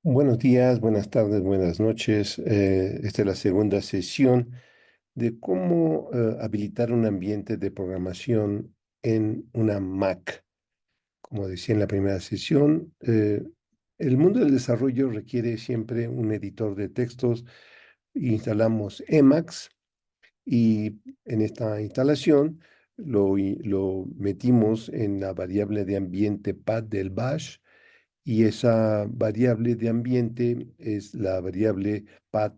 Buenos días, buenas tardes, buenas noches. Esta es la segunda sesión de cómo habilitar un ambiente de programación en una Mac. Como decía en la primera sesión, el mundo del desarrollo requiere siempre un editor de textos. Instalamos Emacs y en esta instalación lo metimos en la variable de ambiente path del bash, y esa variable de ambiente es la variable path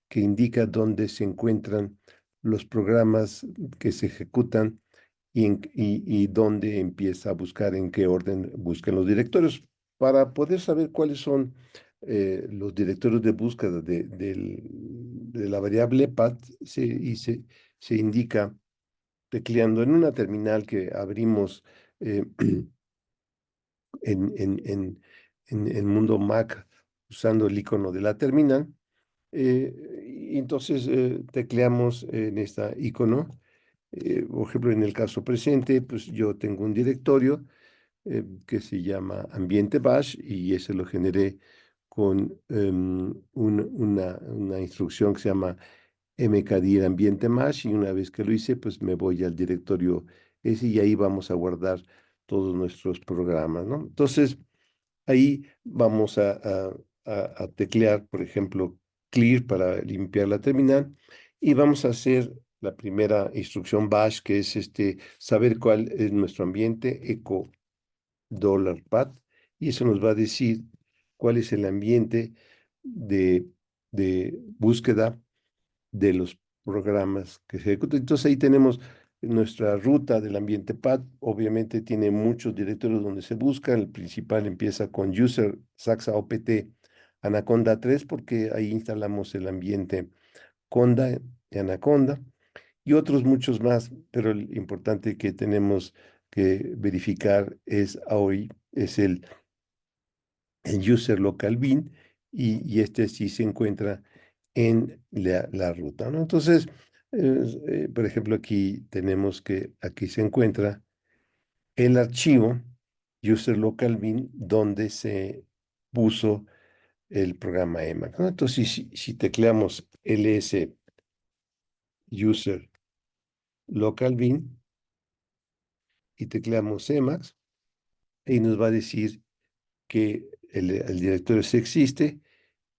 que indica dónde se encuentran los programas que se ejecutan y dónde empieza a buscar, en qué orden buscan los directorios. Para poder saber cuáles son los directorios de búsqueda de la variable path, se indica tecleando en una terminal que abrimos eh, en el mundo Mac usando el icono de la terminal. Y entonces tecleamos en esta icono. Por ejemplo, en el caso presente, pues yo tengo un directorio que se llama ambiente bash, y ese lo generé con una instrucción que se llama mkdir ambiente mash, y una vez que lo hice, pues me voy al directorio ese y ahí vamos a guardar todos nuestros programas, ¿no? Entonces, ahí vamos a teclear, por ejemplo, clear para limpiar la terminal, y vamos a hacer la primera instrucción bash, que es saber cuál es nuestro ambiente, echo $path, y eso nos va a decir cuál es el ambiente de, de búsqueda de los programas que se ejecutan. Entonces ahí tenemos nuestra ruta del ambiente path. Obviamente tiene muchos directorios donde se busca. El principal empieza con user saxa opt anaconda 3, porque ahí instalamos el ambiente conda y anaconda, y otros muchos más, pero el importante que tenemos que verificar es hoy es el user local bin, y este sí se encuentra en la ruta, ¿no? Entonces, por ejemplo, aquí tenemos que aquí se encuentra el archivo user local bin donde se puso el programa Emacs, ¿no? Entonces, si tecleamos ls user local bin y tecleamos Emacs, y nos va a decir que el directorio sí existe.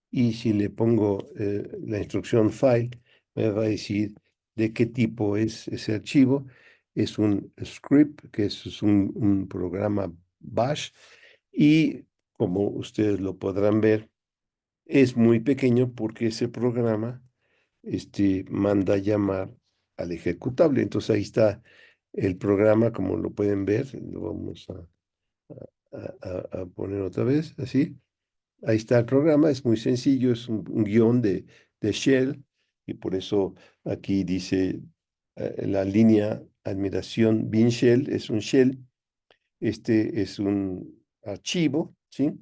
Y si le pongo la instrucción file, me va a decir de qué tipo es ese archivo. Es un script, que es un programa bash, y como ustedes lo podrán ver, es muy pequeño porque ese programa manda llamar al ejecutable. Entonces ahí está el programa, como lo pueden ver. Lo vamos a poner otra vez, así. Ahí está el programa, es muy sencillo, es un guión de shell, y por eso aquí dice la línea admiración bin shell es un shell. Este es un archivo, ¿sí?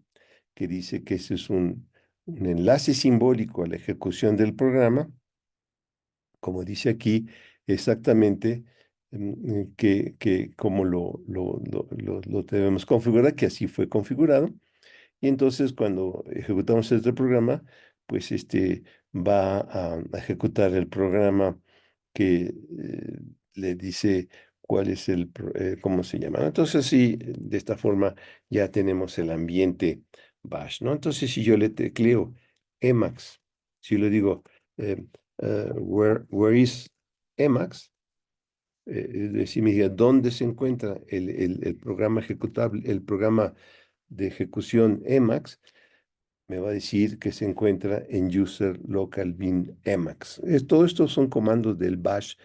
Que dice que ese es un enlace simbólico a la ejecución del programa, como dice aquí exactamente, que como lo debemos configurar, que así fue configurado. Y entonces cuando ejecutamos este programa, pues va a ejecutar el programa que le dice cuál es cómo se llama, ¿no? Entonces sí, de esta forma ya tenemos el ambiente bash, ¿no? Entonces si yo le tecleo Emacs, si le digo eh, where is Emacs, es decir, me diga dónde se encuentra el programa ejecutable, el programa de ejecución Emacs, me va a decir que se encuentra en user local bin Emacs. Todo esto son comandos del bash.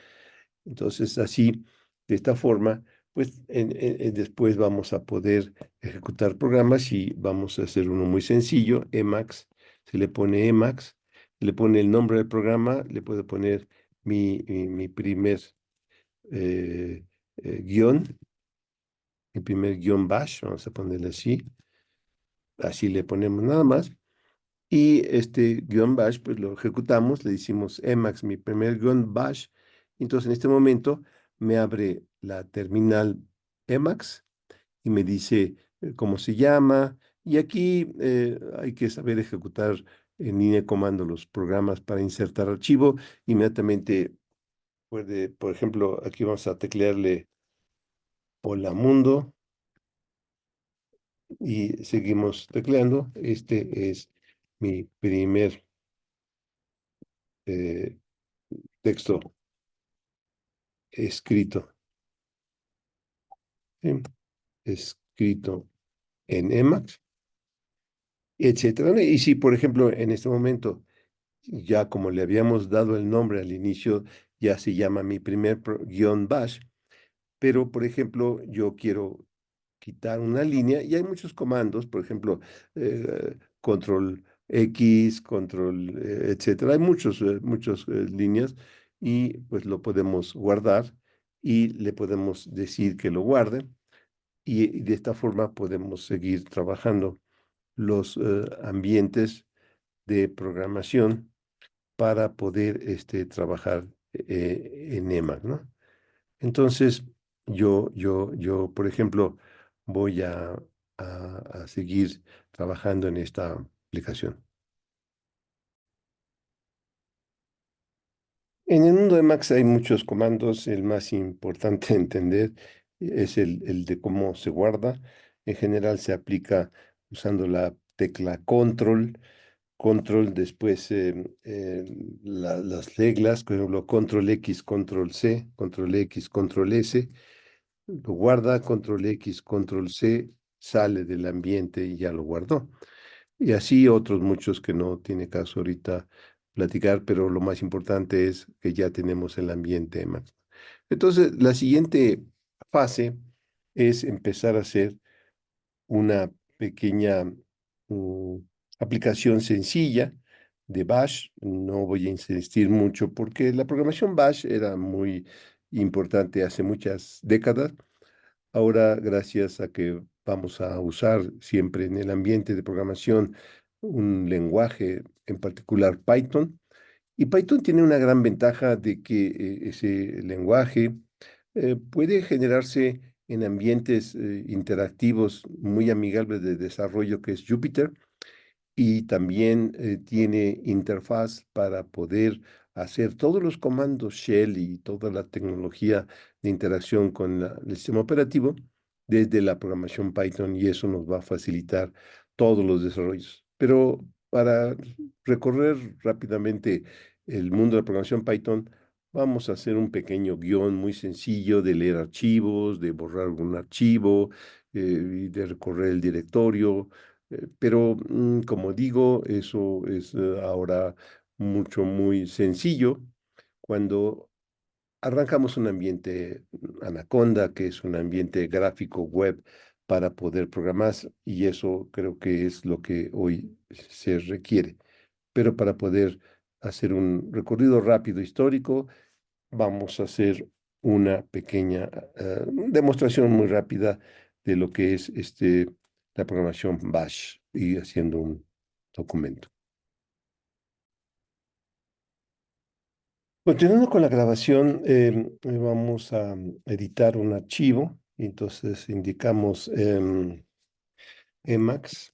Entonces, así, de esta forma, pues después vamos a poder ejecutar programas, y vamos a hacer uno muy sencillo, Emacs. Se le pone Emacs, le pone el nombre del programa, le puedo poner mi primer eh, guión, mi primer guión bash, vamos a ponerle así. Así le ponemos nada más. Y este guión bash, pues lo ejecutamos, le decimos Emacs, mi primer guión bash. Entonces, en este momento me abre la terminal Emacs y me dice cómo se llama, Y aquí hay que saber ejecutar en línea de comando los programas para insertar archivo. Inmediatamente puede, por ejemplo, aquí vamos a teclearle Hola Mundo y seguimos tecleando. Este es mi primer eh, texto escrito, ¿sí? Escrito en Emacs, etcétera, ¿no? Y si, por ejemplo, en este momento, ya como le habíamos dado el nombre al inicio, ya se llama mi primer guión bash, pero, por ejemplo, yo quiero quitar una línea y hay muchos comandos, por ejemplo, control X, control, etcétera. Hay muchas líneas y pues lo podemos guardar y le podemos decir que lo guarde y de esta forma podemos seguir trabajando los ambientes de programación para poder trabajar en EMAC, ¿no? Entonces, yo, por ejemplo, voy a seguir trabajando en esta aplicación. En el mundo de Max hay muchos comandos. El más importante de entender es el de cómo se guarda. En general se aplica usando la tecla control. Control, después las reglas, por ejemplo, control X, control C, control X, control S. Lo guarda, control X, control C, sale del ambiente y ya lo guardó. Y así otros muchos que no tiene caso ahorita platicar, pero lo más importante es que ya tenemos el ambiente Emacs. Entonces, la siguiente fase es empezar a hacer una pequeña mm, aplicación sencilla de Bash. No voy a insistir mucho porque la programación Bash era muy importante hace muchas décadas. Ahora, gracias a que vamos a usar siempre en el ambiente de programación un lenguaje, en particular Python, y Python tiene una gran ventaja de que ese lenguaje puede generarse en ambientes interactivos muy amigables de desarrollo que es Jupyter y también tiene interfaz para poder hacer todos los comandos shell y toda la tecnología de interacción con el sistema operativo desde la programación Python y eso nos va a facilitar todos los desarrollos. Pero para recorrer rápidamente el mundo de la programación Python, vamos a hacer un pequeño guión muy sencillo de leer archivos, de borrar algún archivo y de recorrer el directorio, pero como digo, eso es ahora muy sencillo cuando arrancamos un ambiente Anaconda, que es un ambiente gráfico web para poder programar, y eso creo que es lo que hoy se requiere. Pero para poder hacer un recorrido rápido histórico, vamos a hacer una pequeña demostración muy rápida de lo que es la programación Bash y haciendo un documento. Continuando con la grabación, vamos a editar un archivo. Y entonces indicamos Emacs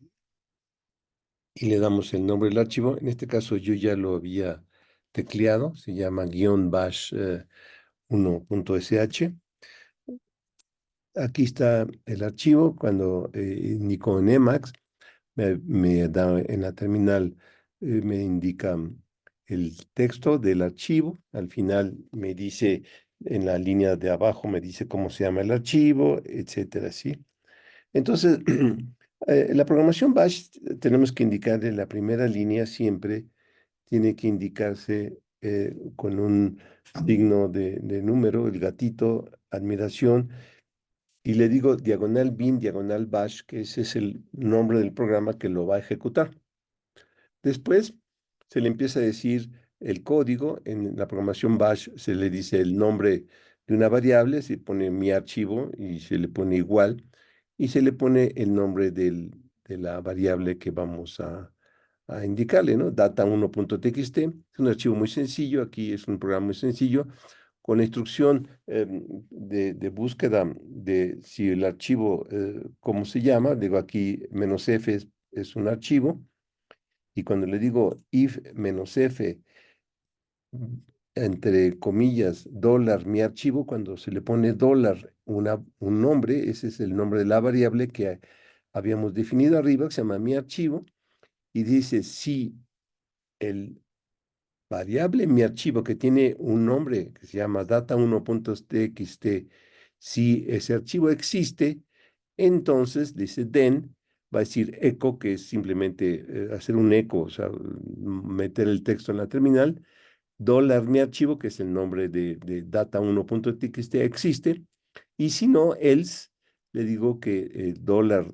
y le damos el nombre del archivo. En este caso yo ya lo había tecleado, se llama guión bash 1.sh. Aquí está el archivo. Cuando indico en Emacs, me da en la terminal, me indica el texto del archivo. Al final me dice, en la línea de abajo, me dice cómo se llama el archivo, etcétera, ¿sí? Entonces, la programación Bash tenemos que indicar en la primera línea siempre, tiene que indicarse con un signo de número, el gatito, admiración, y le digo diagonal bin, diagonal bash, que ese es el nombre del programa que lo va a ejecutar. Después se le empieza a decir el código. En la programación bash se le dice el nombre de una variable, se pone mi archivo y se le pone igual, y se le pone el nombre de la variable que vamos a indicarle, ¿no? Data1.txt. Es un archivo muy sencillo, aquí es un programa muy sencillo, con la instrucción de búsqueda de si el archivo, ¿cómo se llama? Digo aquí, "-f" es un archivo, y cuando le digo if "-f", entre comillas, dólar, mi archivo, cuando se le pone dólar un nombre, ese es el nombre de la variable que habíamos definido arriba, que se llama mi archivo, y dice si el variable mi archivo que tiene un nombre que se llama data1.txt, si ese archivo existe, entonces dice then, va a decir echo, que es simplemente hacer un eco, o sea, meter el texto en la terminal, dólar mi archivo, que es el nombre de data1.txt, existe, y si no, else, le digo que dólar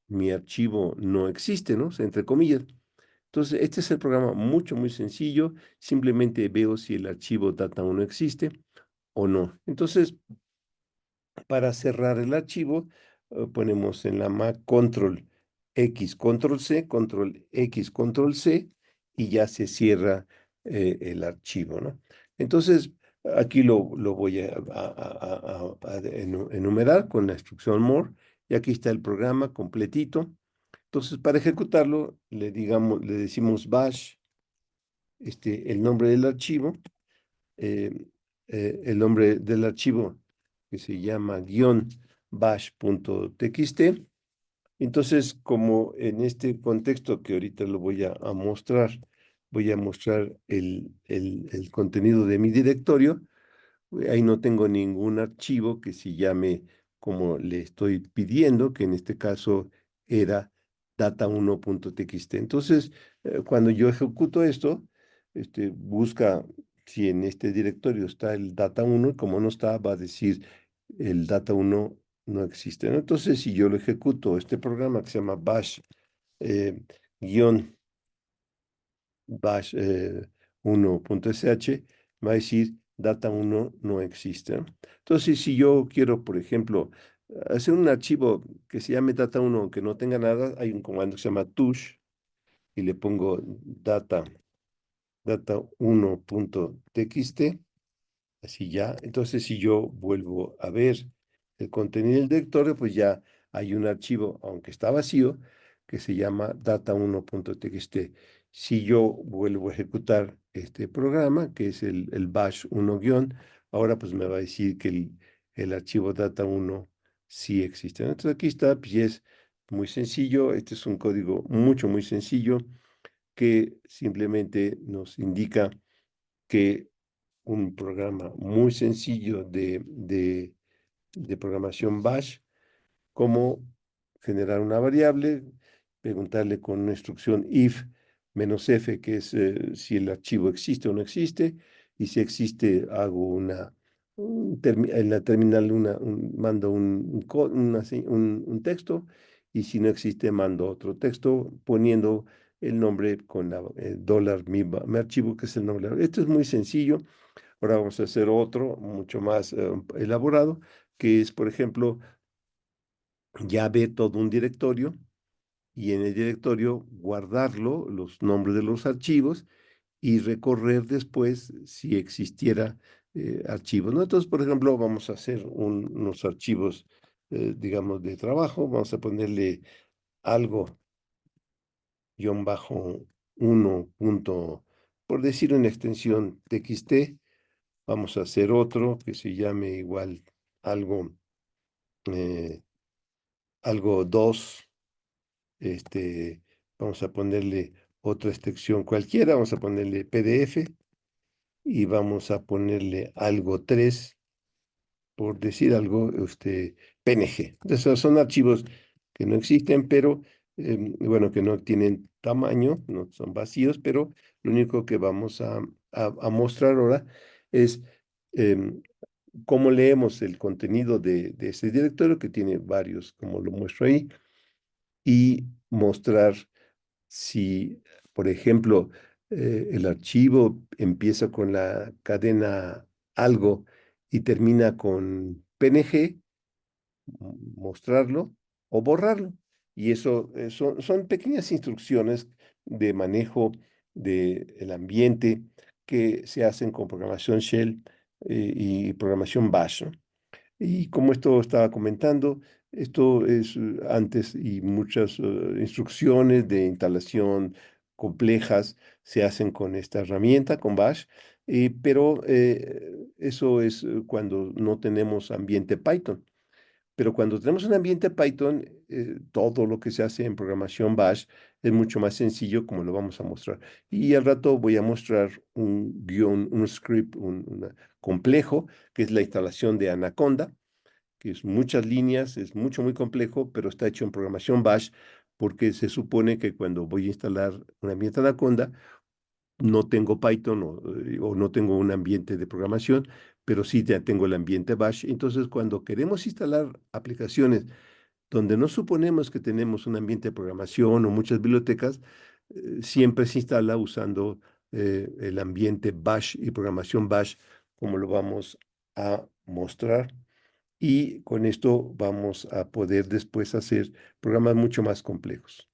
mi archivo no existe, ¿no? O sea, entre comillas. Entonces, este es el programa muy sencillo. Simplemente veo si el archivo data1 existe o no. Entonces, para cerrar el archivo, ponemos en la Mac control X, control C, control X, control C, y ya se cierra el archivo, ¿no? Entonces, aquí lo voy a enumerar con la instrucción more, y aquí está el programa completito. Entonces, para ejecutarlo, le decimos bash, el nombre del archivo, eh, el nombre del archivo que se llama bash.txt. Entonces, como en este contexto que ahorita lo voy a mostrar el contenido de mi directorio. Ahí no tengo ningún archivo que se llame como le estoy pidiendo, que en este caso era data1.txt. Entonces, cuando yo ejecuto esto, busca si en este directorio está el data1, y como no está, va a decir el data1 no existe, ¿no? Entonces, si yo lo ejecuto, este programa que se llama bash, eh, guión bash 1.sh, va a decir data1 no existe, ¿no? Entonces, si yo quiero, por ejemplo, hacer un archivo que se llame data1 que no tenga nada, hay un comando que se llama tush, y le pongo data1.txt, así ya. Entonces, si yo vuelvo a ver el contenido del directorio, pues ya hay un archivo, aunque está vacío, que se llama data1.txt. Si yo vuelvo a ejecutar este programa, que es el bash 1 guión, ahora pues me va a decir que el archivo data1 sí existe, ¿no? Entonces aquí está, pues y es muy sencillo. Este es un código muy sencillo que simplemente nos indica que un programa muy sencillo de programación bash, como generar una variable, preguntarle con una instrucción if "-f", que es si el archivo existe o no existe, y si existe hago en la terminal mando un texto, y si no existe mando otro texto poniendo el nombre con la dólar mi archivo, que es el nombre. Esto es muy sencillo. Ahora vamos a hacer otro mucho más elaborado, que es, por ejemplo, ya ve todo un directorio, y en el directorio guardarlo, los nombres de los archivos, y recorrer después si existiera archivos, ¿no? Entonces, por ejemplo, vamos a hacer unos archivos, digamos, de trabajo. Vamos a ponerle algo guión bajo uno punto, por decir una extensión txt. Vamos a hacer otro que se llame igual algo, eh, algo 2. Vamos a ponerle otra extensión cualquiera, vamos a ponerle PDF, y vamos a ponerle algo 3, por decir algo, PNG. Esos son archivos que no existen, pero, bueno, que no tienen tamaño, no son vacíos, pero lo único que vamos a mostrar ahora es em, cómo leemos el contenido de ese directorio, que tiene varios, como lo muestro ahí, y mostrar si, por ejemplo, el archivo empieza con la cadena algo y termina con PNG, mostrarlo o borrarlo. Y eso son pequeñas instrucciones de manejo del ambiente que se hacen con programación Shell y programación Bash, ¿no? Y como esto estaba comentando, esto es antes y muchas instrucciones de instalación complejas se hacen con esta herramienta, con Bash, pero eso es cuando no tenemos ambiente Python. Pero cuando tenemos un ambiente Python, todo lo que se hace en programación Bash es mucho más sencillo, como lo vamos a mostrar. Y al rato voy a mostrar un guión, un script, complejo, que es la instalación de Anaconda, que es muchas líneas, es mucho, muy complejo, pero está hecho en programación Bash, porque se supone que cuando voy a instalar un ambiente Anaconda, no tengo Python o no tengo un ambiente de programación, pero sí ya tengo el ambiente Bash. Entonces, cuando queremos instalar aplicaciones donde no suponemos que tenemos un ambiente de programación o muchas bibliotecas, siempre se instala usando el ambiente Bash y programación Bash, como lo vamos a mostrar. Y con esto vamos a poder después hacer programas mucho más complejos.